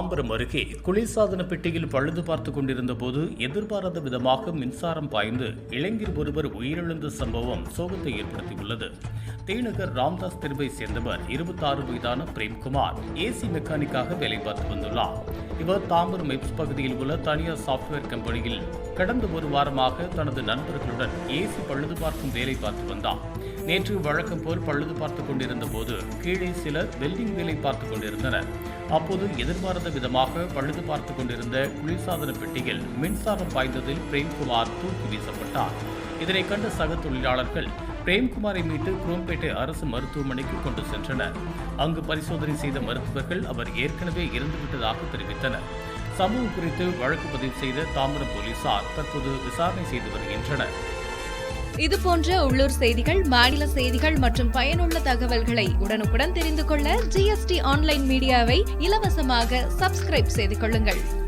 தாம்பரம் அருகே குளிர்சாதன பெட்டியில் பழுது பார்த்துக் கொண்டிருந்த போது எதிர்பாராத விதமாக மின்சாரம் பாய்ந்து இளைஞர் ஒருவர் உயிரிழந்த சம்பவம் சோகத்தை ஏற்படுத்தியுள்ளது. தேநகர் ராம்தாஸ் தெருவை சேர்ந்தவர் 26 வயதான பிரேம்குமார் ஏசி மெக்கானிக்காக வேலை பார்த்து வந்துள்ளார். இவர் தாம்பரம் மெப்ஸ் பகுதியில் உள்ள தனியார் சாப்ட்வேர் கம்பெனியில் கடந்த ஒரு வாரமாக தனது நண்பர்களுடன் ஏசி பழுது பார்க்கும் வேலை பார்த்து வந்தார். நேற்று வழக்கம் போல் பழுது பார்த்துக் கொண்டிருந்த போது கீழே சிலர் வெல்டிங் வேலை பார்த்துக் கொண்டிருந்தனர். அப்போது எதிர்பாராத விதமாக பழுது பார்த்துக் கொண்டிருந்த குளிர்சாதன பெட்டியில் மின்சாரம் பாய்ந்ததில் பிரேம்குமார் தூக்கி வீசப்பட்டார். இதனை கண்ட சக தொழிலாளர்கள் பிரேம்குமாரை மீட்டு குரோம்பேட்டை அரசு மருத்துவமனைக்கு கொண்டு சென்றனர். அங்கு பரிசோதனை செய்த மருத்துவர்கள் அவர் ஏற்கனவே இறந்துவிட்டதாக தெரிவித்தனர். சம்பவம் குறித்து வழக்கு பதிவு செய்த தாம்பரம் போலீசார் தற்போது விசாரணை செய்து வருகின்றனர். இதுபோன்ற உள்ளூர் செய்திகள், மாநில செய்திகள் மற்றும் பயனுள்ள தகவல்களை உடனுக்குடன் தெரிந்து கொள்ள GST ஆன்லைன் மீடியாவை இலவசமாக சப்ஸ்கிரைப் செய்து கொள்ளுங்கள்.